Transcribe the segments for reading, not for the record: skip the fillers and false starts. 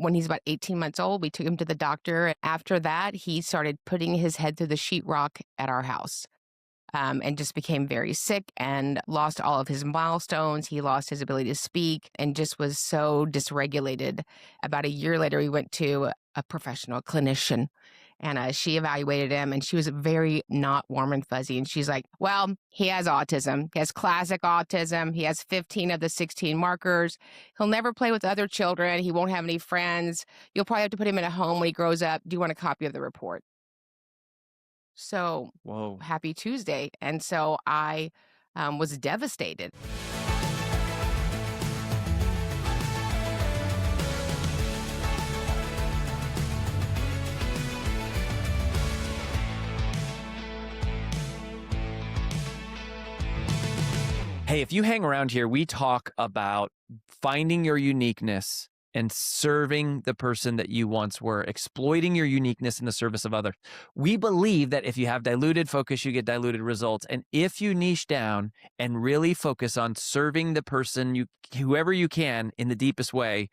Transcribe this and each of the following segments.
When he's about 18 months old, we took him to the doctor. After that, he started putting his head through the sheetrock at our house. And just became very sick and lost all of his milestones. He lost his ability to speak and just was so dysregulated. About a year later, we went to a professional clinician, and she evaluated him, and she was very not warm and fuzzy. And she's like, well, he has autism. He has classic autism. He has 15 of the 16 markers. He'll never play with other children. He won't have any friends. You'll probably have to put him in a home when he grows up. Do you want a copy of the report? So Whoa. happy Tuesday. And so I was devastated. Hey, if you hang around here, we talk about finding your uniqueness and serving the person that you once were, exploiting your uniqueness in the service of others. We believe that if you have diluted focus, you get diluted results. And if you niche down and really focus on serving the person, whoever you can in the deepest way,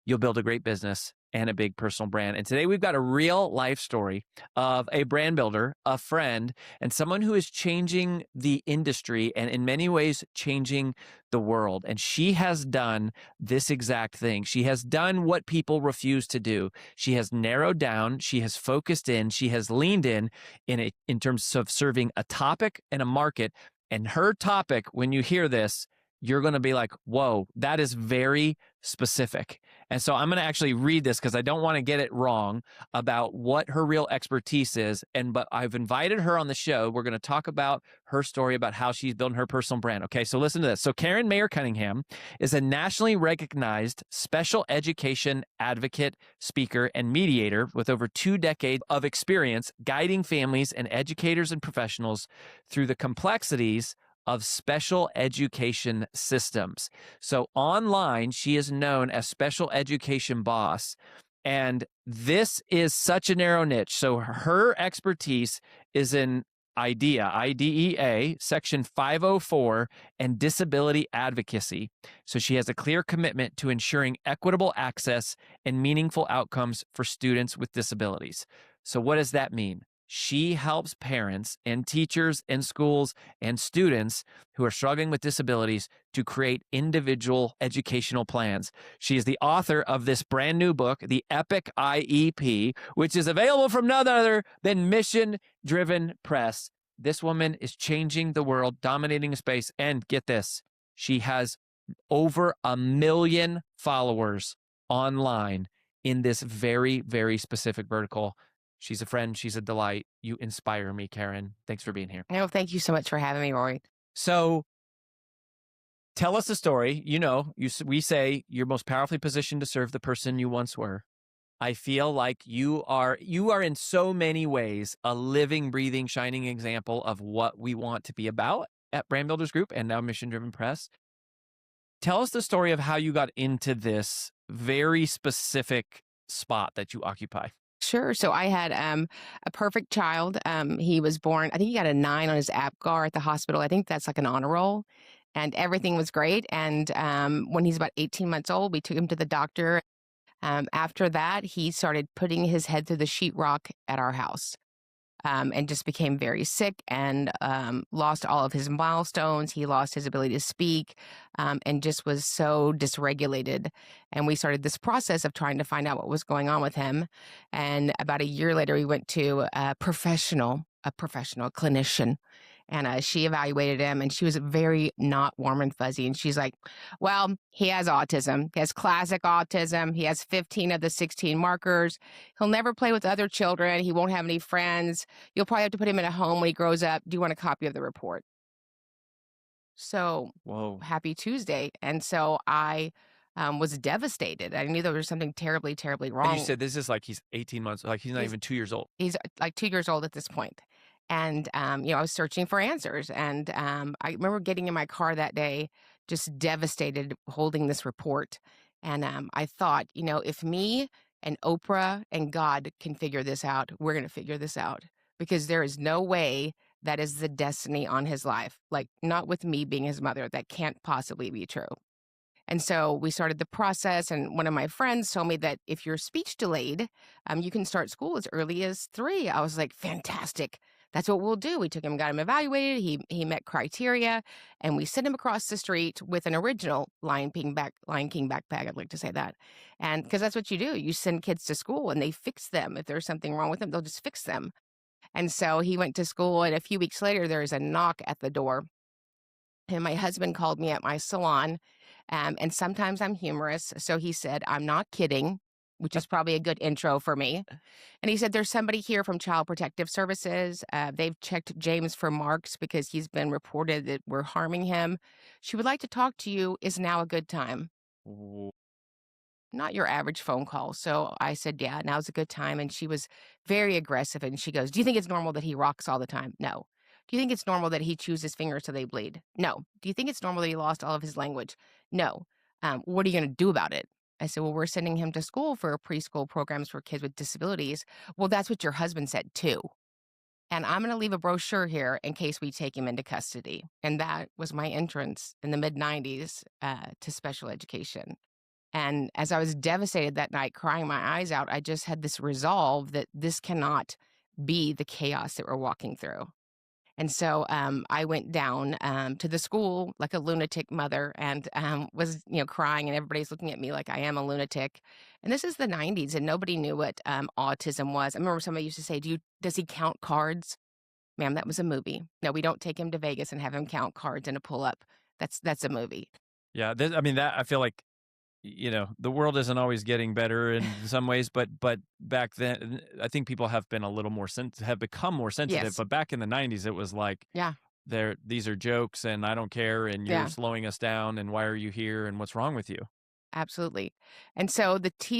you'll build a great business and a big personal brand. And today we've got a real life story of a brand builder, a friend, and someone who is changing the industry and in many ways changing the world. And she has done this exact thing. She has done what people refuse to do. She has narrowed down, she has focused in, she has leaned in terms of serving a topic and a market. And her topic, when you hear this, you're going to be like, whoa, that is very specific. And so I'm going to actually read this because I don't want to get it wrong about what her real expertise is. But I've invited her on the show. We're going to talk about her story about how she's building her personal brand. Okay, so listen to this. So Karen Mayer Cunningham is a nationally recognized special education advocate, speaker, and mediator with over 2 decades of experience guiding families and educators and professionals through the complexities of special education systems. So online, she is known as Special Education Boss. And this is such a narrow niche. So her expertise is in IDEA, Section 504, and disability advocacy. So she has a clear commitment to ensuring equitable access and meaningful outcomes for students with disabilities. So what does that mean? She helps parents and teachers and schools and students who are struggling with disabilities to create individual educational plans. She is the author of this brand new book, the Epic IEP, which is available from none other than Mission Driven Press. This woman is changing the world, dominating space, and get this, she has over 1 million followers online in this very, very specific vertical. She's a friend. She's a delight. You inspire me, Karen. Thanks for being here. No, thank you so much for having me, Rory. So tell us the story. We say you're most powerfully positioned to serve the person you once were. I feel like you are in so many ways a living, breathing, shining example of what we want to be about at Brand Builders Group and now Mission Driven Press. Tell us the story of how you got into this very specific spot that you occupy. Sure. So I had a perfect child. He was born, I think he got a 9 on his APGAR at the hospital. I think that's like an honor roll. And everything was great. And when he's about 18 months old, we took him to the doctor. After that, he started putting his head through the sheetrock at our house. And just became very sick and lost all of his milestones. He lost his ability to speak and just was so dysregulated. And we started this process of trying to find out what was going on with him. And about a year later, we went to a professional clinician. And she evaluated him, and she was very not warm and fuzzy. And she's like, well, he has autism. He has classic autism. He has 15 of the 16 markers. He'll never play with other children. He won't have any friends. You'll probably have to put him in a home when he grows up. Do you want a copy of the report? So Whoa. happy Tuesday. And so I was devastated. I knew there was something terribly, terribly wrong. And you said this is like he's 18 months, like he's not even 2 years old. He's like 2 years old at this point. And, I was searching for answers. And I remember getting in my car that day, just devastated, holding this report. And I thought, if me and Oprah and God can figure this out, we're going to figure this out. Because there is no way that is the destiny on his life. Like, not with me being his mother. That can't possibly be true. And so we started the process, and one of my friends told me that if you're speech delayed, you can start school as early as 3. I was like, fantastic. That's what we'll do. We took him, got him evaluated. He met criteria, and we sent him across the street with an original Lion King backpack. I'd like to say that, and because that's what you do, you send kids to school and they fix them. If there's something wrong with them, they'll just fix them. And so he went to school, and a few weeks later, there was a knock at the door, and my husband called me at my salon, and sometimes I'm humorous, so he said, "I'm not kidding," which is probably a good intro for me, and he said, "There's somebody here from Child Protective Services, they've checked James for marks because he's been reported that we're harming him. She would like to talk to you. Is now a good time?" W- Not your average phone call. So I said, "Yeah, now's a good time." And she was very aggressive. And she goes, "Do you think it's normal that he rocks all the time?" No. "Do you think it's normal that he chews his fingers so they bleed?" No. "Do you think it's normal that he lost all of his language?" No. What are you going to do about it?" I said, "Well, we're sending him to school for preschool programs for kids with disabilities." "Well, that's what your husband said too. And I'm going to leave a brochure here in case we take him into custody." And that was my entrance in the mid 90s to special education. And as I was devastated that night, crying my eyes out, I just had this resolve that this cannot be the chaos that we're walking through. And so I went down to the school like a lunatic mother and was, crying, and everybody's looking at me like I am a lunatic. And this is the 90s, and nobody knew what autism was. I remember somebody used to say, does he count cards? Ma'am, that was a movie. No, we don't take him to Vegas and have him count cards in a pull up. That's a movie. Yeah, I mean, that I feel like, the world isn't always getting better in some ways, but back then, I think people have been a little more have become more sensitive. Yes. But back in the '90s, it was like, Yeah. these are jokes, and I don't care, and you're Yeah. slowing us down, and why are you here, and what's wrong with you? Absolutely. And so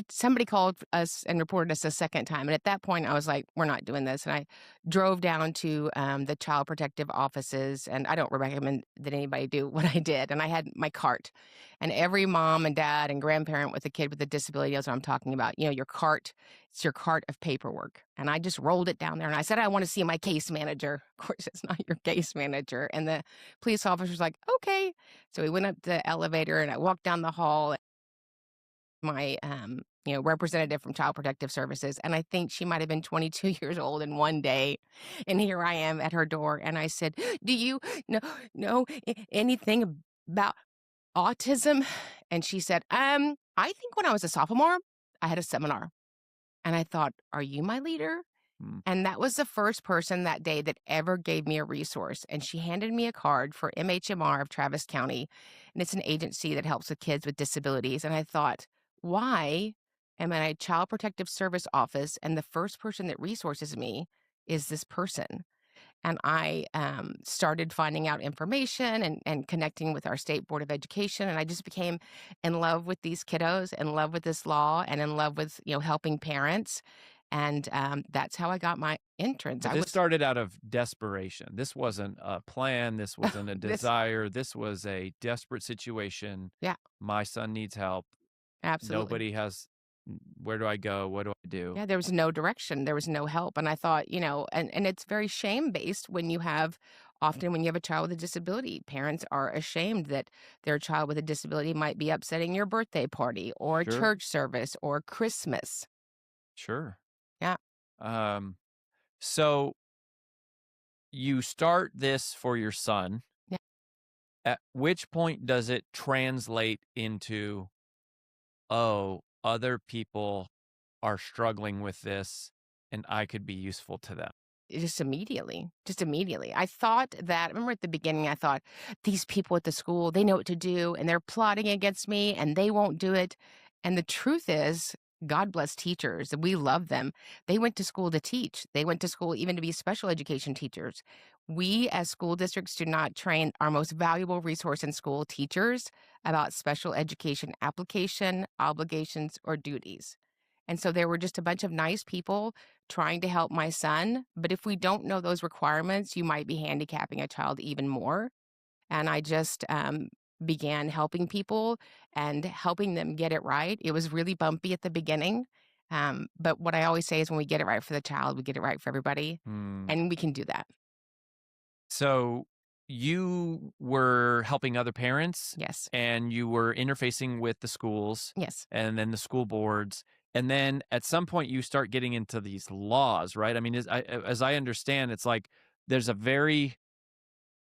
somebody called us and reported us a second time, and at that point, I was like, "We're not doing this." And I drove down to, the child protective offices, and I don't recommend that anybody do what I did, and I had my cart, and every mom and dad and grandparent with a kid with a disability knows what I'm talking about. Your cart, it's your cart of paperwork, and I just rolled it down there, and I said, "I wanna see my case manager." Of course, it's not your case manager, and the police officer's like, "Okay." So we went up the elevator, and I walked down the hall, my representative from Child Protective Services, and I think she might have been 22 years old in one day, and here I am at her door, and I said, "Do you know anything about autism?" And she said, I think when I was a sophomore, I had a seminar." And I thought, "Are you my leader?" Hmm. And that was the first person that day that ever gave me a resource, and she handed me a card for MHMR of Travis County, and it's an agency that helps with kids with disabilities, and I thought, "Why am I in a Child Protective Service office, and the first person that resources me is this person?" And I, started finding out information and connecting with our state board of education, and I just became in love with these kiddos, in love with this law, and in love with, helping parents, and, that's how I got my entrance. But I this was started out of desperation. This wasn't a plan. This wasn't a this desire. This was a desperate situation. Yeah, My son needs help. absolutely. Nobody has. Where do I go? What do I do? Yeah, there was no direction, there was no help, and I thought, and it's very shame-based often when you have a child with a disability. Parents are ashamed that their child with a disability might be upsetting your birthday party or a Sure, church service or Christmas. sure. Yeah. Um, so you start this for your son. Yeah. At which point does it translate into, oh, other people are struggling with this and I could be useful to them? Just immediately. I remember at the beginning, I thought, "These people at the school, they know what to do, and they're plotting against me, and they won't do it." And the truth is, God bless teachers, and we love them. They went to school to teach. They went to school even to be special education teachers. We, as school districts, do not train our most valuable resource in school, teachers, about special education application, obligations, or duties. And so there were just a bunch of nice people trying to help my son, but if we don't know those requirements, you might be handicapping a child even more. And I just began helping people and helping them get it right. It was really bumpy at the beginning. But what I always say is when we get it right for the child, we get it right for everybody. Hmm. And we can do that. So you were helping other parents Yes. and you were interfacing with the schools Yes. and then the school boards. And then at some point you start getting into these laws, right? I mean, as I understand, it's like there's a very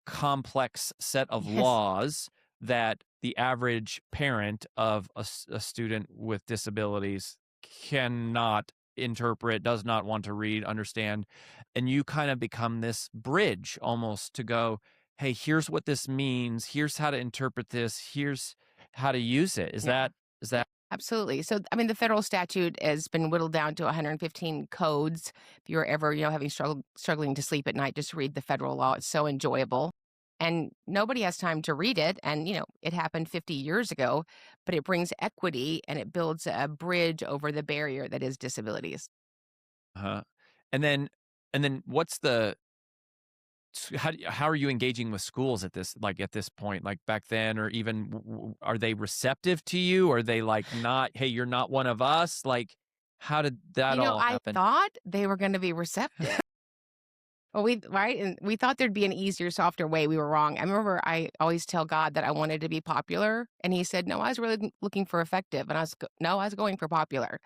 complex set of Yes. laws that the average parent of a student with disabilities cannot interpret, does not want to read, understand. And you kind of become this bridge almost to go, hey, here's what this means. Here's how to interpret this. Here's how to use it. Yeah. Is that Absolutely. So, I mean, the federal statute has been whittled down to 115 codes. If you're ever, having struggling to sleep at night, just read the federal law. It's so enjoyable. And nobody has time to read it. And, it happened 50 years ago, but it brings equity and it builds a bridge over the barrier that is disabilities. uh And then what's the how are you engaging with schools at this point, like back then, or even are they receptive to you? Are they like not, hey, you're not one of us? Like, how did that all I happen? thought they were going to be receptive. Well, right? And we thought there'd be an easier, softer way. We were wrong. I remember I always tell God that I wanted to be popular, and He said, "No, I was really looking for effective." And no, I was going for popular,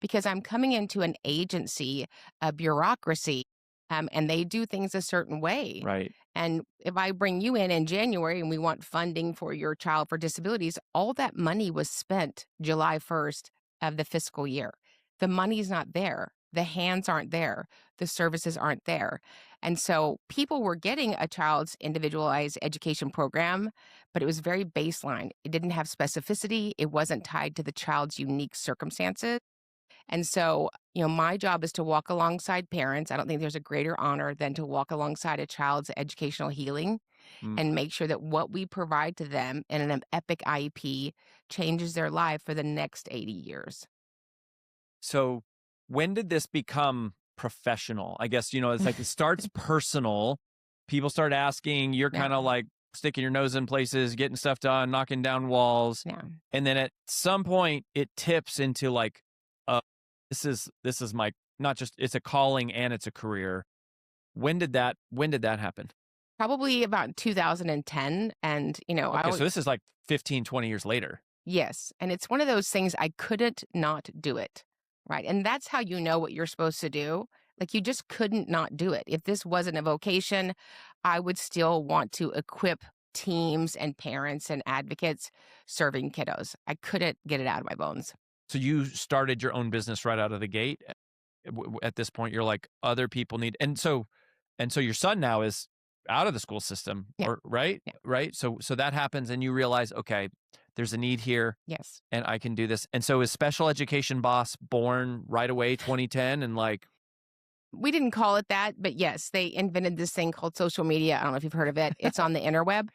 because I'm coming into an agency, a bureaucracy, and they do things a certain way. Right. And if I bring you in January and we want funding for your child for disabilities, all that money was spent July 1st of the fiscal year. The money's not there. The hands aren't there. The services aren't there. And so people were getting a child's individualized education program, but it was very baseline. It didn't have specificity. It wasn't tied to the child's unique circumstances. And so, my job is to walk alongside parents. I don't think there's a greater honor than to walk alongside a child's educational healing Mm. and make sure that what we provide to them in an Epic IEP changes their life for the next 80 years. So when did this become professional? I guess, it's like it starts personal. People start asking, you're Yeah. kind of like sticking your nose in places, getting stuff done, knocking down walls. Yeah. And then at some point it tips into like, uh, this is my, not just, it's a calling and it's a career. When did that happen? Probably about 2010. And, I Okay. always, So this is like 15, 20 years later. yes. And it's one of those things I couldn't not do it. Right. And that's how you know what you're supposed to do. Like, you just couldn't not do it. If this wasn't a vocation, I would still want to equip teams and parents and advocates serving kiddos. I couldn't get it out of my bones. So you started your own business right out of the gate. At this point, you're like, other people need, and so your son now is out of the school system, Yeah. or right, Yeah. right. So that happens, and you realize, okay, there's a need here, Yes. and I can do this. And so is Special Education Boss born right away, 2010, and like, We didn't call it that, but yes, they invented this thing called social media. I don't know if you've heard of it. It's on the interweb.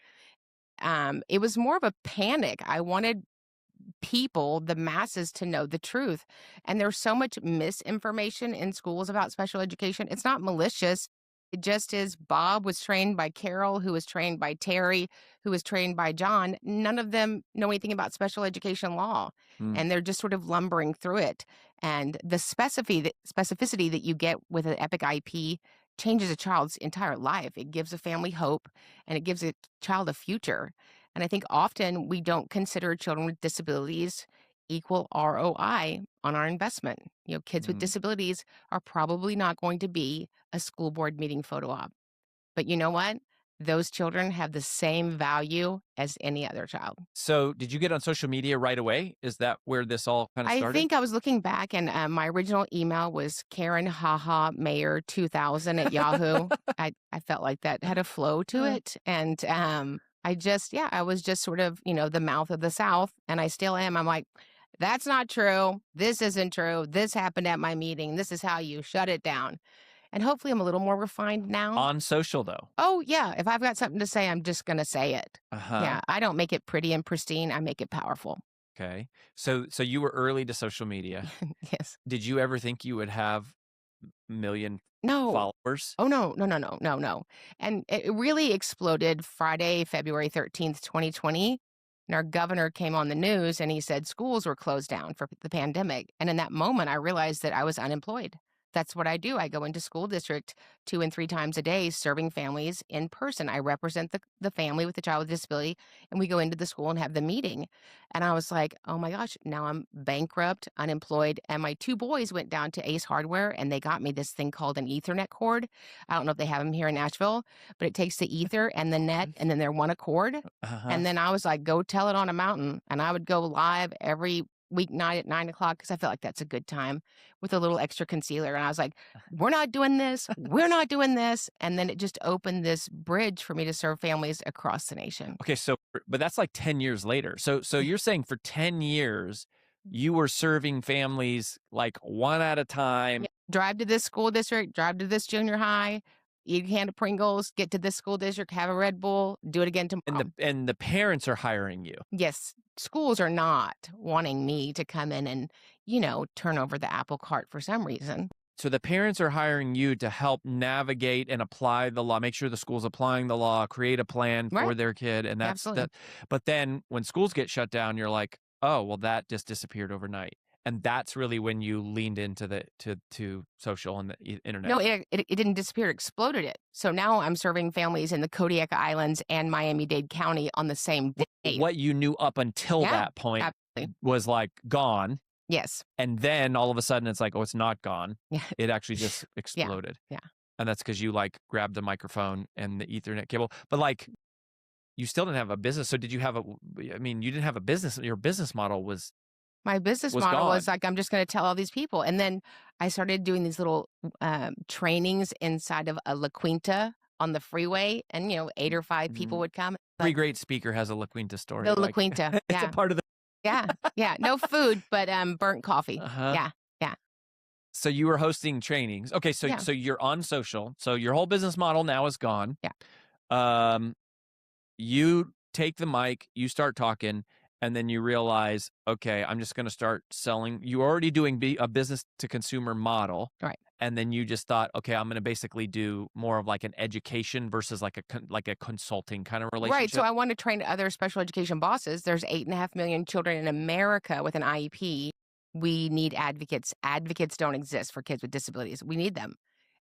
It was more of a panic. I wanted people, the masses, to know the truth. And there's so much misinformation in schools about special education. It's not malicious. It just is. Bob was trained by Carol, who was trained by Terry, who was trained by John. None of them know anything about special education law. hmm, And they're just sort of lumbering through it. And the specificity that you get with an Epic IP changes a child's entire life. It gives a family hope and it gives a child a future. And I think often we don't consider children with disabilities equal ROI on our investment. Kids with hmm. disabilities are probably not going to be a school board meeting photo op. But you know what? Those children have the same value as any other child. So did you get on social media right away? Is that where this all kind of I started? think I was looking back, and my original email was Karen Mayer 2000 at Yahoo. I felt like that had a flow to it. And I was just sort of, the mouth of the South, and I still am. I'm like, that's not true. This isn't true. This happened at my meeting. This is how you shut it down. And hopefully I'm a little more refined now. On social though. Oh, yeah. If I've got something to say, I'm just going to say it. Uh-huh. Yeah. I don't make it pretty and pristine. I make it powerful. Okay. So you were early to social media. Yes. Did you ever think you would have million No. followers? Oh, no, no, no, no, no, no. And it really exploded Friday, February 13th, 2020. And our governor came on the news and he said schools were closed down for the pandemic. And in that moment, I realized that I was unemployed. That's what I do. I go into school district 2 and 3 times a day serving families in person. I represent the family with the child with disability, and we go into the school and have the meeting. And I was like, "Oh my gosh, now I'm bankrupt, unemployed." And my 2 boys went down to Ace Hardware, and they got me this thing called an Ethernet cord. I don't know if they have them here in Nashville, but it takes the ether and the net, and then they're one accord. Uh-huh. And then I was like, "Go tell it on a mountain." And I would go live every weeknight at 9 o'clock because I felt like that's a good time with a little extra concealer. And I was like, "We're not doing this. We're not doing this." And then it just opened this bridge for me to serve families across the nation. Okay, so but that's like 10 years later. So you're saying for 10 years you were serving families like one at a time. Yeah. Drive to this school district, drive to this junior high, eat a can of Pringles, get to this school district, have a Red Bull, do it again And tomorrow. the parents are hiring you. Yes, schools are not wanting me to come in and, turn over the apple cart for some reason. So the parents are hiring you to help navigate and apply the law, make sure the school's applying the law, create a plan for Right. their kid, and that's Absolutely. that. But then when schools get shut down, you're like, oh, well, that just disappeared overnight, and that's really when you leaned into the to social and the internet. No, it didn't disappear, it exploded it. So now I'm serving families in the Kodiak Islands and Miami-Dade County on the same day. What you knew up until Yeah, that point absolutely. was like gone, Yes. and then all of a sudden it's like, oh, it's not gone. Yeah. It actually just Yeah. exploded. Yeah. And that's because you like grabbed the microphone and the Ethernet cable. But like you still didn't have a business. So did you have I mean, you didn't have a business. Your business model was My business was model was gone. like, I'm just gonna tell all these people, and then I started doing these little, trainings inside of a La Quinta on the freeway, and, 8 or 5 people Mhm. would come. Every Like, great speaker has a La Quinta story. the La Like Quinta, it's a yeah. part of the Yeah, yeah, no food, but, burnt coffee. uh-huh. Yeah, yeah, So you were hosting trainings. Okay, so yeah, so you're on social. So your whole business model now is gone. yeah. Um you take the mic, you start talking, and then you realize, okay, I'm just going to start selling. You're already doing a business to consumer model. Right. And then you just thought, okay, I'm going to basically do more of like an education versus like a consulting kind of Right, so relationship. I want to train other special education bosses. There's 8.5 million children in America with an IEP. We need advocates. Advocates don't exist for kids with disabilities. We need them.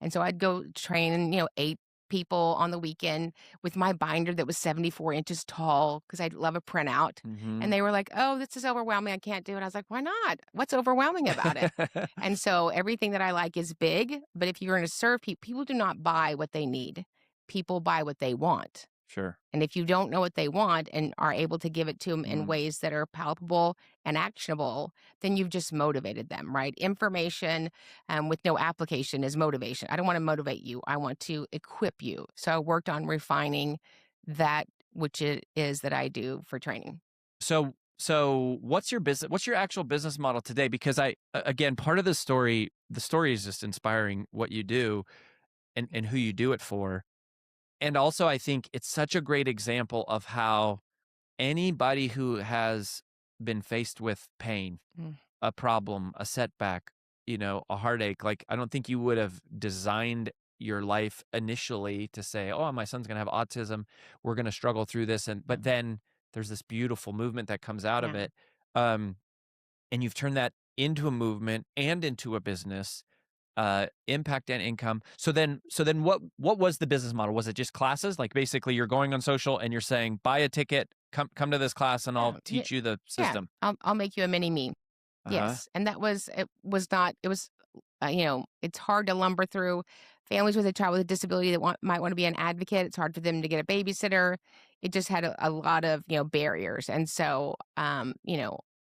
And so I'd go train, 8 people on the weekend with my binder that was 74 inches tall because I love a printout. Mhm. And they were like, "Oh, this is overwhelming. I can't do it." I was like, "Why not? What's overwhelming about it?" And so everything that I like is big, but if you're going to serve people, people do not buy what they need. People buy what they want. Sure. And if you don't know what they want and are able to give it to them in Mm. ways that are palpable and actionable, then you've just motivated them, right? Information with no application is motivation. I don't want to motivate you. I want to equip you. So I worked on refining that, which it is that I do for training. So what's your business? What's your actual business model today? Because again, part of the story is just inspiring what you do and who you do it for. And also, I think it's such a great example of how anybody who has been faced with pain, Mm. a problem, a setback, a heartache, like I don't think you would have designed your life initially to say, "Oh, my son's going to have autism. We're going to struggle through this." But then there's this beautiful movement that comes out of Yeah. it. Um, and you've turned that into a movement and into a business, impact and income. So then what was the business model? Was it just classes? Like basically you're going on social and you're saying, buy a ticket, come to this class and I'll Yeah. teach you the Yeah. system. I'll make you a mini me. Uh-huh. Yes, and it was not it was, it's hard to lumber through families with a child with a disability that might wanna be an advocate. It's hard for them to get a babysitter. It just had a lot of, barriers, and so,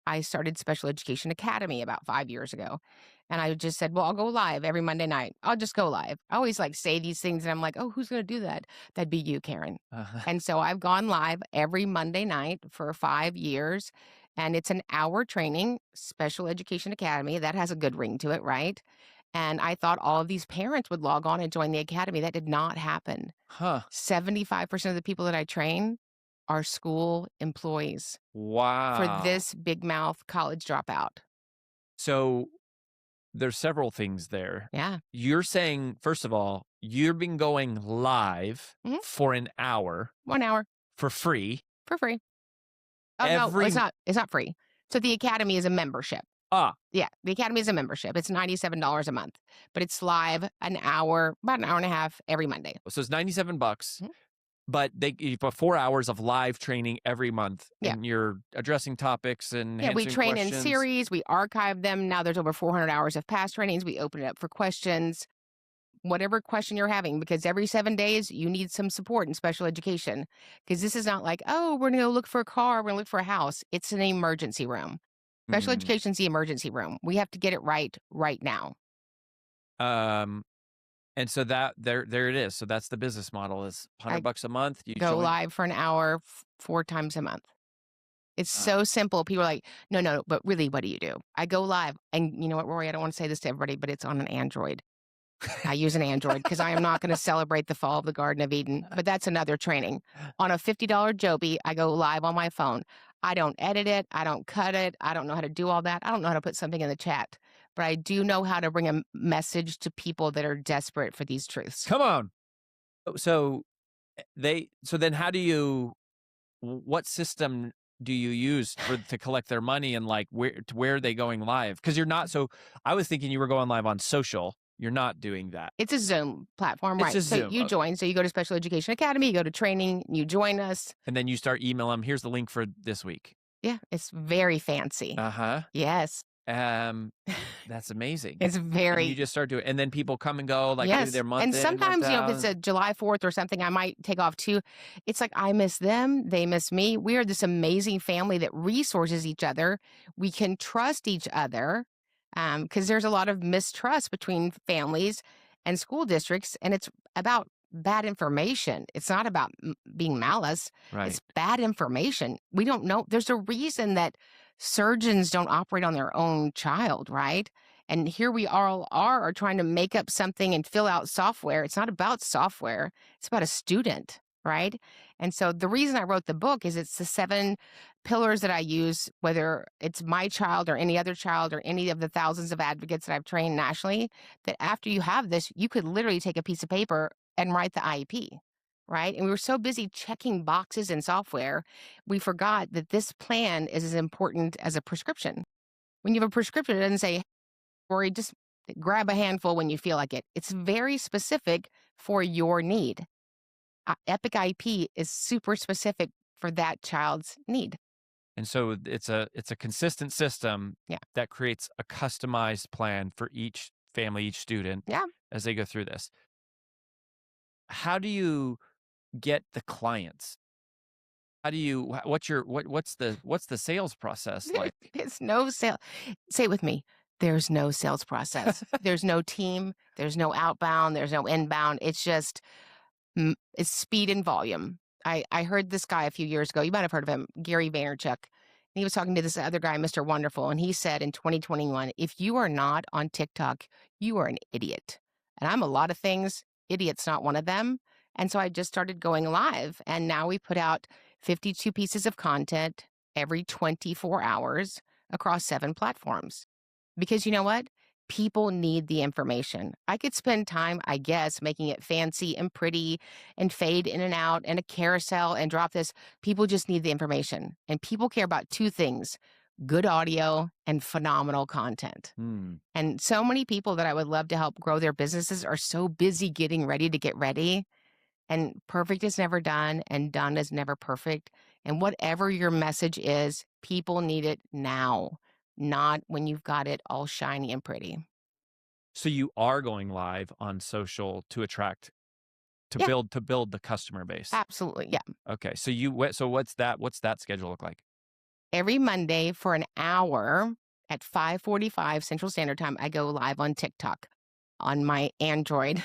I started Special Education Academy about 5 years ago, and I just said, "Well, I'll go live every Monday night. I'll just go live." I always, say these things, and I'm like, "Oh, who's gonna do that?" That'd be you, Karen. Uh-huh. And so I've gone live every Monday night for 5 years, and it's an hour training, Special Education Academy. That has a good ring to it, right? And I thought all of these parents would log on and join the academy. That did not happen. Huh. 75% of the people that I train are school employees for Wow. this big mouth college dropout. So there's several things there. Yeah. You're saying, first of all, you've been going live Mhm. for an hour 1 hour for free for free. Oh, no, every it's not free. So the academy is a membership. Ah, Yeah, the Academy is a membership. It's $97 a month, but it's live an hour, about an hour and a half every Monday. so it's 97 bucks, Mhm. but they you have 4 hours of live training every month, Yeah. and you're addressing topics and Yeah, we answering train in questions. series, we archive them. Now there's over 400 hours of past trainings. We open it up for questions, whatever question you're having, because every 7 days you need some support in special education. Because this is not like, oh, we're going to go look for a car, we're going to look for a house. It's an emergency room. Special Mhm. education's the emergency room. We have to get it right now. Um, and so there it is. So that's the business model is I $100 a month. You go join. live for an hour 4 times a month. It's Ah. so simple. People are like, no, no, but really, what do you do? I go live. And you know what, Rory? I don't want to say this to everybody, but it's on an Android. I use an Android because I am not going to celebrate the fall of the Garden of Eden, but that's another training. On a $50 Joby, I go live on my phone. I don't edit it. I don't cut it. I don't know how to do all that. I don't know how to put something in the chat, but I do know how to bring a message to people that are desperate for these truths. Come on. So so then how do you what system do you use to collect their money, and like where are they going live? Because you're not, so I was thinking you were going live on social. You're not doing that. It's a Zoom platform, It's right? just So Zoom. you join. So you go to Special Education Academy, you go to training, you join us. And then you start email them, here's the link for this week. Yeah, it's very fancy. Uh-huh. Yes. Um, that's amazing. It's And you very just start doing, and then people come and go, like maybe yes, they're month and in, month sometimes, if it's out. a July 4th or something, I might take off too. It's like I miss them, they miss me. We are this amazing family that resources each other. We can trust each other, because there's a lot of mistrust between families and school districts, and it's about bad information. It's not about being malice. Right. It's bad information. We don't know. There's a reason that surgeons don't operate on their own child, right? And here we all are trying to make up something and fill out software. It's not about software, it's about a student, right? And so the reason I wrote the book is it's the 7 pillars that I use, whether it's my child or any other child or any of the thousands of advocates that I've trained nationally, that after you have this, you could literally take a piece of paper and write the IEP. Right. And we were so busy checking boxes in software, we forgot that this plan is as important as a prescription. When you have a prescription, it doesn't say, Rory, just grab a handful when you feel like it. It's very specific for your need. Epic IEP is super specific for that child's need. And so it's a consistent system Yeah. that creates a customized plan for each family, each student Yeah. as they go through this. How do you get the clients? How do you what's the sales process like? There's no sale. Say it with me. There's no sales process. There's no team. There's no outbound. There's no inbound. It's just it's speed and volume. I heard this guy a few years ago. You might have heard of him, Gary Vaynerchuk. He was talking to this other guy, Mr. Wonderful, and he said in 2021, if you are not on TikTok, you are an idiot. And I'm a lot of things. Idiot's not one of them. And so I just started going live, and now we put out 52 pieces of content every 24 hours across 7 platforms. Because you know what? People need the information. I could spend time, I guess, making it fancy and pretty and fade in and out and a carousel and drop this. People just need the information. And people care about 2 things: good audio and phenomenal content. Hmm. And so many people that I would love to help grow their businesses are so busy getting ready to get ready. And perfect is never done, and done is never perfect. And whatever your message is, people need it now, not when you've got it all shiny and pretty. So you are going live on social to attract Yeah, to build the customer base. absolutely. Yeah. Okay. So what's that schedule look like? Every Monday for an hour at 5:45 Central Standard Time, I go live on TikTok on my Android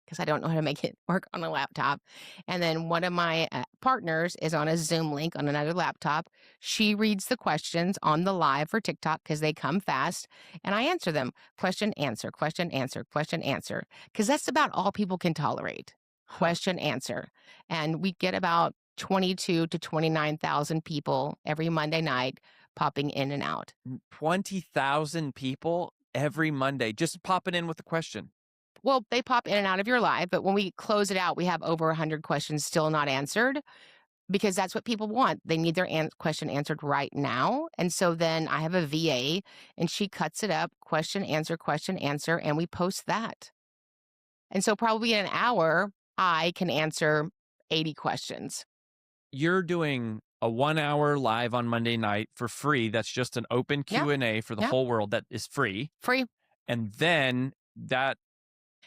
because I don't know how to make it work on a laptop. And then one of my partners is on a Zoom link on another laptop. She reads the questions on the live for TikTok because they come fast, and I answer them. Question, answer, question, answer, question, answer. Because that's about all people can tolerate. Question, answer. And we get about 22 to 29,000 people every Monday night popping in and out. 20,000 people every Monday just popping in with a question. Well, they pop in and out of your live, but when we close it out, we have over 100 questions still not answered. because that's what people want. They need their question answered right now. And so then I have a VA and she cuts it up, question, answer, and we post that. And so probably in an hour, I can answer 80 questions. You're doing a 1 hour live on Monday night for free. That's just an open Yeah, Q&A for the yeah, whole world that is free. free. And then that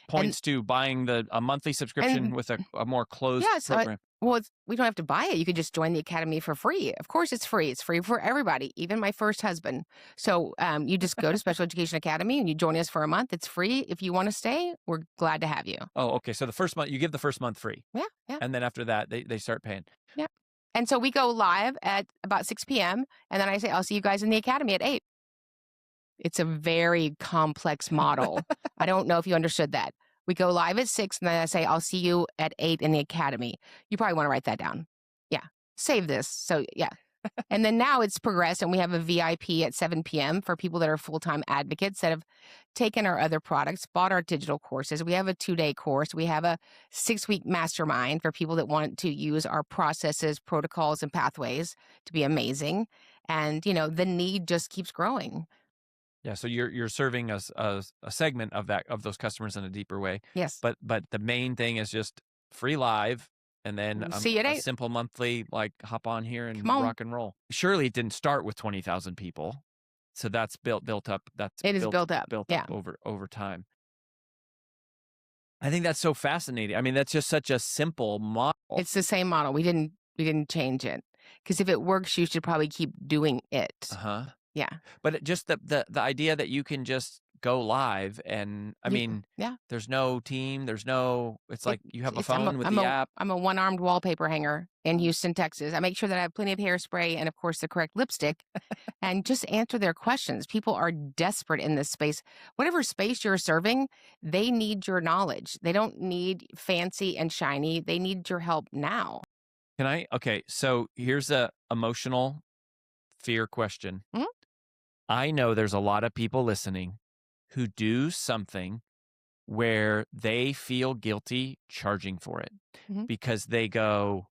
And points to buying a monthly subscription and with a more closed yeah, so program. well, we don't have to buy it. You could just join the academy for free. Of course, it's free. It's free for everybody, even my first husband. So you just go to Special Education Academy and you join us for a month. It's free. If you want to stay, we're glad to have you. Oh, okay. So the first month, you give the first month free. Yeah, yeah, And then after that, they start paying. yeah. And so we go live at about 6 p.m. And then I say, I'll see you guys in the academy at 8. It's a very complex model. I don't know if you understood that. We go live at 6, and then I say, I'll see you at 8 in the academy. You probably want to write that down. Yeah. Save this. So, yeah. And then now it's progressed, and we have a VIP at 7 p.m. for people that are full-time advocates that have taken our other products, bought our digital courses. We have a 2-day course. We have a 6-week mastermind for people that want to use our processes, protocols, and pathways to be amazing. And, the need just keeps growing. Yeah, so you're serving us a segment of those customers in a deeper way. Yes. But the main thing is just free live, and then See you at a 8. simple monthly, like, hop on here and Come on. rock and roll. Surely it didn't start with 20,000 people, so that's built up. That's It is built up. Yeah. over time. I think that's so fascinating. I mean, that's just such a simple model. It's the same model. We didn't change it. Because if it works, you should probably keep doing it. Uh-huh. Yeah. But just the idea that you can just go live, and I mean, yeah. there's no team, it's like you have a phone with I'm the app. I'm a one-armed wallpaper hanger in Houston, Texas. I make sure that I have plenty of hairspray and, of course, the correct lipstick and just answer their questions. People are desperate in this space. Whatever space you're serving, they need your knowledge. They don't need fancy and shiny. They need your help now. Okay, so here's a emotional fear question. Mhm. I know there's a lot of people listening who do something where they feel guilty charging for it Mhm. because they go,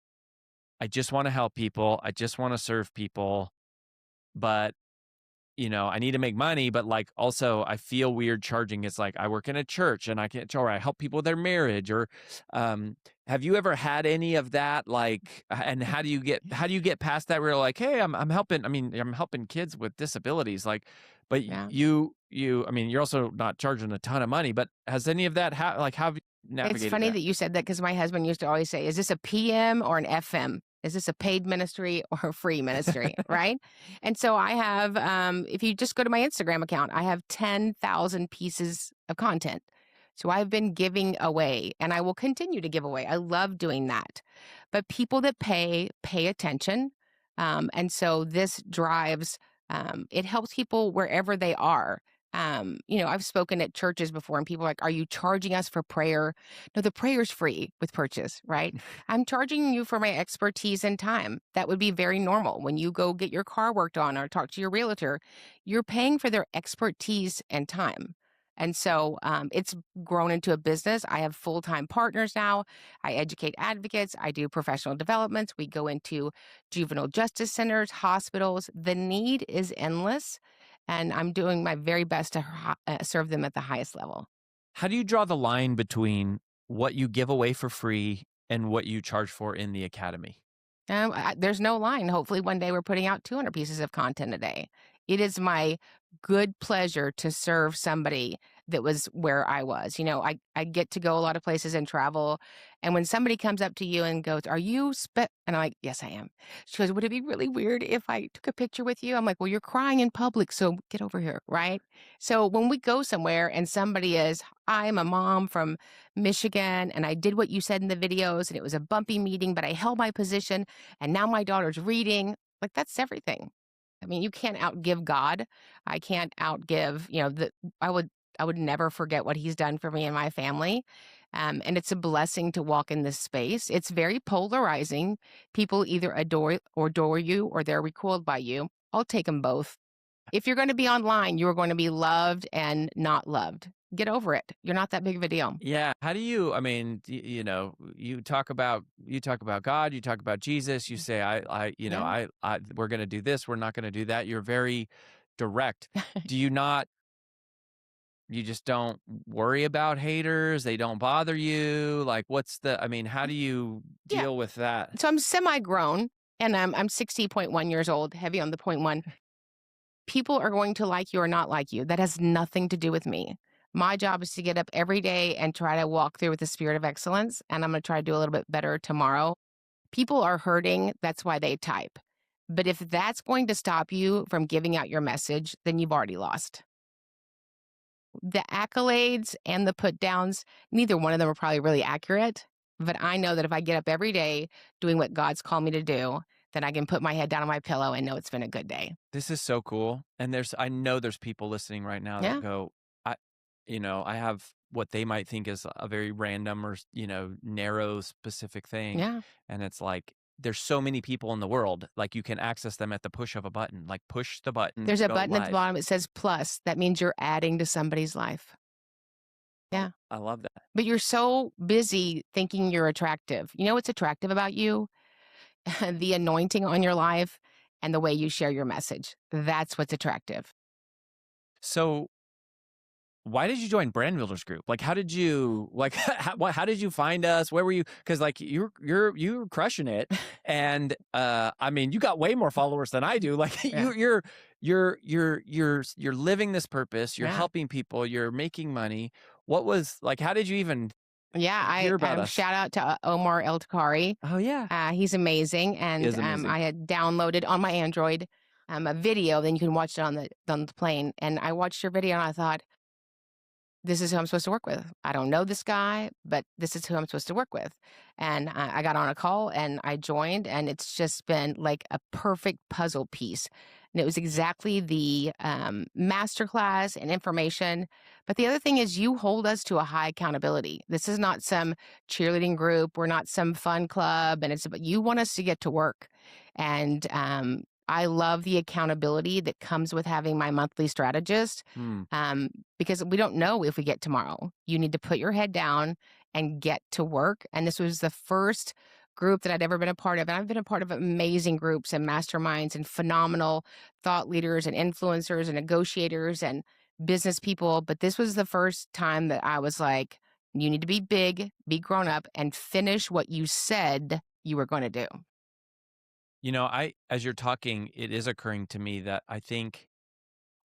I just want to help people. I just want to serve people. But, I need to make money. But like, also, I feel weird charging. It's like I work in a church and I can't, or I help people with their marriage. Or have you ever had any of that? Like, and how do you get past that? Where you're like, hey, I'm helping. I mean, I'm helping kids with disabilities. Like, but Yeah. I mean, you're also not charging a ton of money. But has any of that? How have you navigated It's funny that? that you said that because my husband used to always say, "Is this a PM or an FM? Is this a paid ministry or a free ministry?" Right? And so I have, if you just go to my Instagram account, I have 10,000 pieces of content. So I've been giving away, and I will continue to give away. I love doing that. But people that pay attention, and so this drives. It helps people wherever they are. I've spoken at churches before and people are like, are you charging us for prayer? No, the prayer's free with purchase, right? I'm charging you for my expertise and time. That would be very normal. When you go get your car worked on or talk to your realtor, you're paying for their expertise and time. And so it's grown into a business. I have full-time partners now. I educate advocates. I do professional developments. We go into juvenile justice centers, hospitals. The need is endless and I'm doing my very best to serve them at the highest level. How do you draw the line between what you give away for free and what you charge for in the academy? There's no line. Hopefully, one day we're putting out 200 pieces of content a day. It is my good pleasure to serve somebody that was where I was. I get to go a lot of places and travel. And when somebody comes up to you and goes, are you And I'm like, yes, I am. She goes, would it be really weird if I took a picture with you? I'm like, well, you're crying in public, so get over here, right? So when we go somewhere and somebody is, I'm a mom from Michigan and I did what you said in the videos and it was a bumpy meeting, but I held my position and now my daughter's reading. Like, that's everything. I mean, you can't outgive God. I can't outgive, I would never forget what he's done for me and my family. And it's a blessing to walk in this space. It's very polarizing. People either adore you or they're recoiled by you. I'll take them both. If you're going to be online, you're going to be loved and not loved. Get over it. You're not that big of a deal. Yeah. How do you, I mean, you know, you talk about God, you talk about Jesus, you say, Yeah. we're going to do this. We're not going to do that. You're very direct. Do you not, you just don't worry about haters? They don't bother you? Like, I mean, how do you Yeah. deal with that? So I'm semi-grown and I'm 60.1 years old, heavy on the point one. People are going to like you or not like you. That has nothing to do with me. My job is to get up every day and try to walk through with the spirit of excellence. And I'm going to try to do a little bit better tomorrow. People are hurting. That's why they type. But if that's going to stop you from giving out your message, then you've already lost. The accolades and the put downs, neither one of them are probably really accurate. But I know that if I get up every day doing what God's called me to do, then I can put my head down on my pillow and know it's been a good day. This is so cool. And I know there's people listening right now that Yeah. go, I, I have what they might think is a very random or, narrow specific thing. Yeah. And it's like, there's so many people in the world, like you can access them at the push of a button, like push the button There's to a go button at the live. bottom. It says plus. That means you're adding to somebody's life. Yeah. I love that. But you're so busy thinking you're attractive. You know what's attractive about you? The anointing on your life and the way you share your message. That's what's attractive. So why did you join Brand Builders Group? Like, how did you how did you find us? Where were you? Because like you're crushing it, and I mean, you got way more followers than I do. Like Yeah. you're living this purpose. You're Yeah. helping people. You're making money. What was like? How did you even Yeah. hear about us? Shout out to Omar El Takari. Oh yeah, He's amazing. he And is amazing. I had downloaded on my Android a video. Then you can watch it on the plane. And I watched your video and I thought, this is who I'm supposed to work with. I don't know this guy, but this is who I'm supposed to work with. And I got on a call and I joined, and it's just been like a perfect puzzle piece. And it was exactly the masterclass and information. But the other thing is, you hold us to a high accountability. This is not some cheerleading group. We're not some fun club. And you want us to get to work. And I love the accountability that comes with having my monthly strategist. Hmm. Because we don't know if we get tomorrow. You need to put your head down and get to work. And this was the first group that I'd ever been a part of. And I've been a part of amazing groups and masterminds and phenomenal thought leaders and influencers and negotiators and business people. But this was the first time that I was like, you need to be big, be grown up, and finish what you said you were going to do. As you're talking, it is occurring to me that I think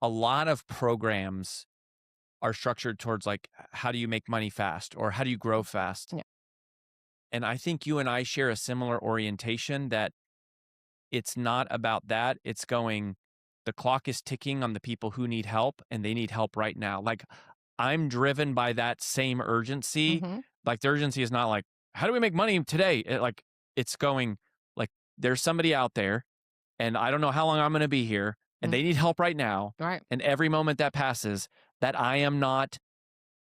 a lot of programs are structured towards like, how do you make money fast or how do you grow fast? Yeah. And I think you and I share a similar orientation that it's not about that. It's going, the clock is ticking on the people who need help and they need help right now. Like I'm driven by that same urgency. Mm-hmm. Like the urgency is not like, how do we make money today? It's going like, there's somebody out there and I don't know how long I'm going to be here and they need help right now. Right. And every moment that passes that I am not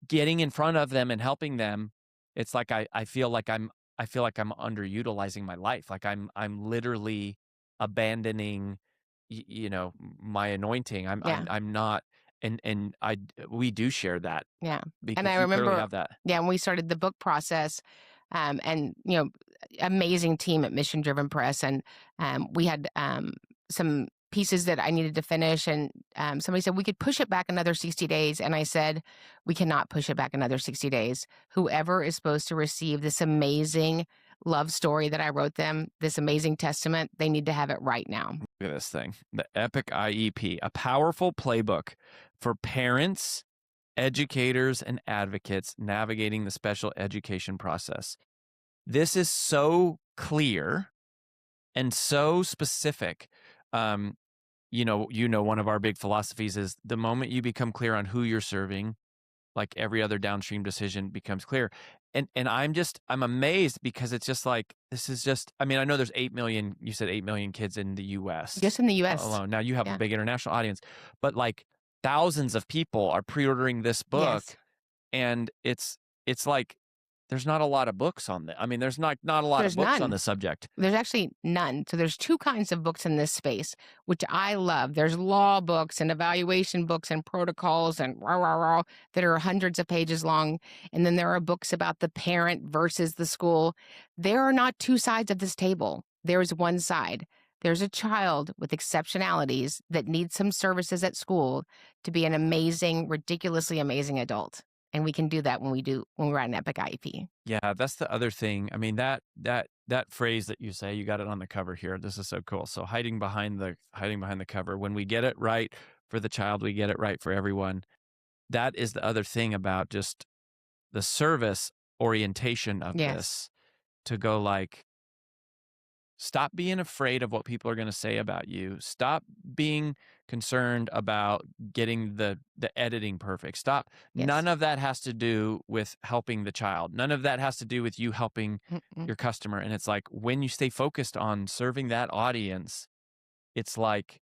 getting in front of them and helping them, it's like I feel like I'm underutilizing my life. Like I'm literally abandoning my anointing. Yeah. I'm not, and we do share that Yeah. because And I you clearly remember, have that. yeah, when we started the book process, and, amazing team at Mission Driven Press. And we had some pieces that I needed to finish. And somebody said we could push it back another 60 days. And I said, we cannot push it back another 60 days. Whoever is supposed to receive this amazing love story that I wrote them, this amazing testament, they need to have it right now. Look at this thing, the Epic IEP, a powerful playbook for parents, educators, and advocates navigating the special education process. This is so clear and so specific. One of our big philosophies is the moment you become clear on who you're serving, like every other downstream decision becomes clear. And I'm amazed because it's just like, this is just, I mean, I know there's 8 million, you said 8 million kids in the US. Just in the US alone. Now you have Yeah. a big international audience, but like thousands of people are pre-ordering this book. Yes. And it's like, there's not a lot of books on that. I mean, there's not a lot of There's books on none. the subject. There's actually none. So there's two kinds of books in this space, which I love. There's law books and evaluation books and protocols and rah, rah, rah, that are hundreds of pages long. And then there are books about the parent versus the school. There are not two sides of this table. There is one side. There's a child with exceptionalities that needs some services at school to be an amazing, ridiculously amazing adult. And we can do that when we write an Epic IEP. Yeah, that's the other thing. I mean, that phrase that you say, you got it on the cover here. This is so cool. So hiding behind the cover. When we get it right for the child, we get it right for everyone. That is the other thing about just the service orientation of Yes. this, to go like, stop being afraid of what people are going to say about you. Stop being concerned about getting the editing perfect. Stop. Yes. None of that has to do with helping the child. None of that has to do with you helping Mm-mm. your customer. And it's like, when you stay focused on serving that audience, it's like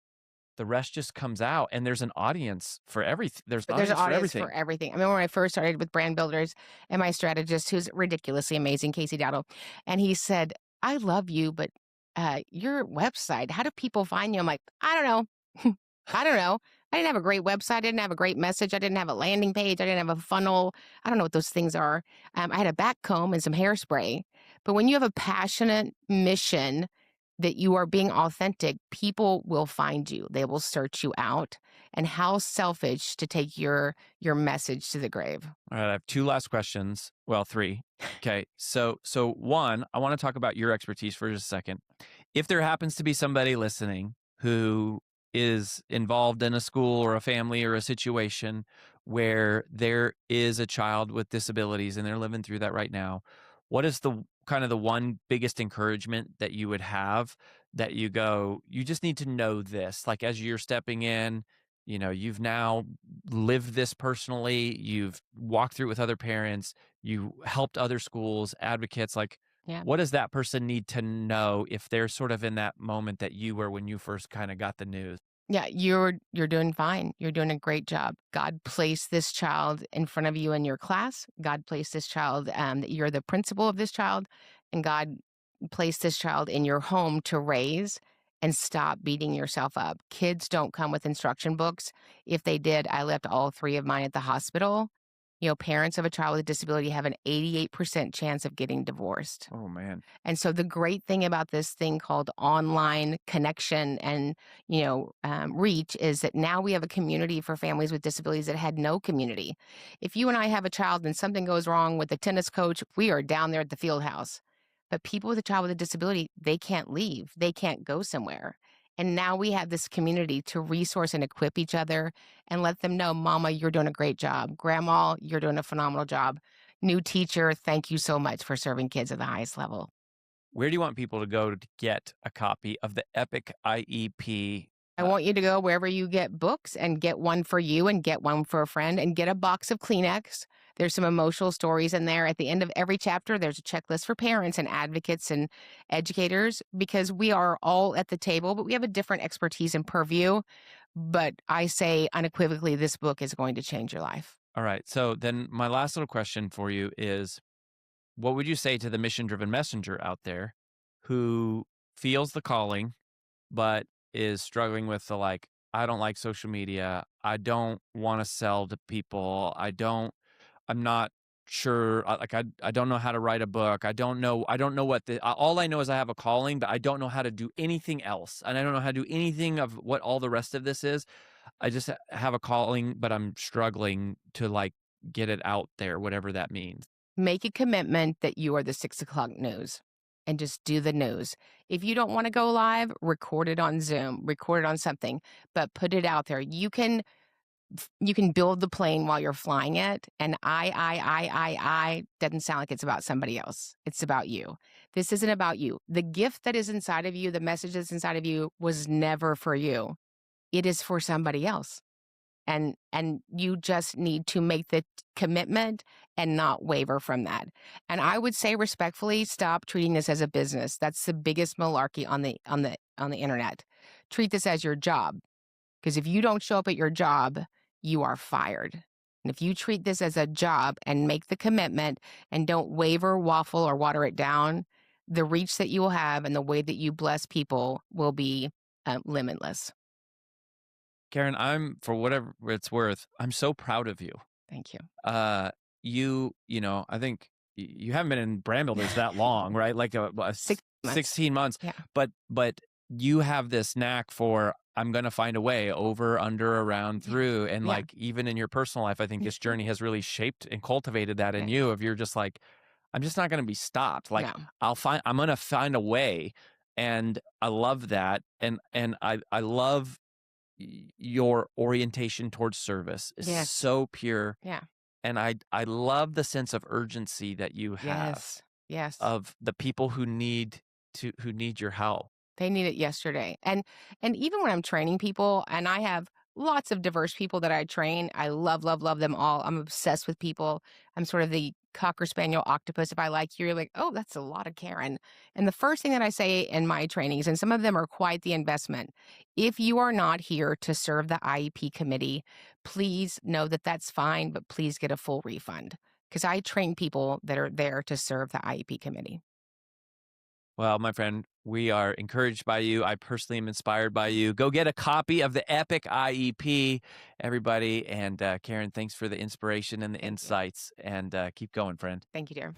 the rest just comes out, and there's an audience for everything. There's an But there's an audience for audience for everything. everything. I mean, when I first started with brand builders and my strategist, who's ridiculously amazing, Casey Dowdle, and he said, I love you, but your website, how do people find you? I'm like, I don't know. I don't know. I didn't have a great website. I didn't have a great message. I didn't have a landing page. I didn't have a funnel. I don't know what those things are. I had a back comb and some hairspray. But when you have a passionate mission that you are being authentic, people will find you. They will search you out. And how selfish to take your message to the grave. All right, I have two last questions. Well, three. Okay. So one, I want to talk about your expertise for just a second. If there happens to be somebody listening who is involved in a school or a family or a situation where there is a child with disabilities and they're living through that right now, what is the kind of the one biggest encouragement that you would have, that you go, you just need to know this, like as you're stepping in, you've now lived this personally, you've walked through it with other parents, you helped other schools, advocates, like, Yeah. what does that person need to know if they're sort of in that moment that you were when you first kind of got the news? Yeah, you're doing fine. You're doing a great job. God placed this child in front of you in your class. God placed this child, that you're the principal of this child, and God placed this child in your home to raise. And stop beating yourself up. Kids don't come with instruction books. If they did, I left all three of mine at the hospital. Parents of a child with a disability have an 88% chance of getting divorced. Oh man. And so the great thing about this thing called online connection and reach is that now we have a community for families with disabilities that had no community. If you and I have a child and something goes wrong with the tennis coach, we are down there at the field house. But people with a child with a disability, they can't leave. They can't go somewhere. And now we have this community to resource and equip each other and let them know, Mama, you're doing a great job. Grandma, you're doing a phenomenal job. New teacher, thank you so much for serving kids at the highest level. Where do you want people to go to get a copy of the Epic IEP? I want you to go wherever you get books and get one for you and get one for a friend and get a box of Kleenex. There's some emotional stories in there. At the end of every chapter, there's a checklist for parents and advocates and educators, because we are all at the table, but we have a different expertise and purview. But I say unequivocally, this book is going to change your life. All right. So then my last little question for you is, what would you say to the mission-driven messenger out there who feels the calling, but is struggling with the, like, I don't like social media. I don't want to sell to people. I'm not sure. I don't know how to write a book. I don't know all I know is I have a calling, but I don't know how to do anything else. And I don't know how to do anything of what all the rest of this is. I just have a calling, but I'm struggling to like get it out there, whatever that means. Make a commitment that you are the 6 o'clock news and just do the news. If you don't want to go live, record it on Zoom, record it on something, but put it out there. You can build the plane while you're flying it. And I doesn't sound like it's about somebody else. It's about you. This isn't about you. The gift that is inside of you, the message that's inside of you was never for you. It is for somebody else. And you just need to make the commitment and not waver from that. And I would say respectfully, stop treating this as a business. That's the biggest malarkey on the internet. Treat this as your job. Because if you don't show up at your job, you are fired. And if you treat this as a job and make the commitment and don't waver, waffle, or water it down, the reach that you will have and the way that you bless people will be limitless. Karen, for whatever it's worth, I'm so proud of you. Thank you. Uh, I think you haven't been in brand builders that long, right? Like 6 months. 16 months, Yeah. but you have this knack for, I'm going to find a way over, under, around, through. And Yeah. like, even in your personal life, I think this journey has really shaped and cultivated that in Right. you, of you're just like, I'm just not going to be stopped. Like, No. I'm going to find a way. And I love that. And I love your orientation towards service is Yes. so pure. Yeah. And I love the sense of urgency that you have Yes. Yes. of the people who need your help. They need it yesterday. And even when I'm training people, and I have lots of diverse people that I train, I love, love, love them all. I'm obsessed with people. I'm sort of the Cocker Spaniel octopus. If I like you, you're like, oh, that's a lot of Karen. And the first thing that I say in my trainings, and some of them are quite the investment, if you are not here to serve the IEP committee, please know that that's fine, but please get a full refund. Because I train people that are there to serve the IEP committee. Well, my friend, we are encouraged by you. I personally am inspired by you. Go get a copy of the Epic IEP, everybody. And Karen, thanks for the inspiration and the Thank you. insights. And keep going, friend. Thank you, dear.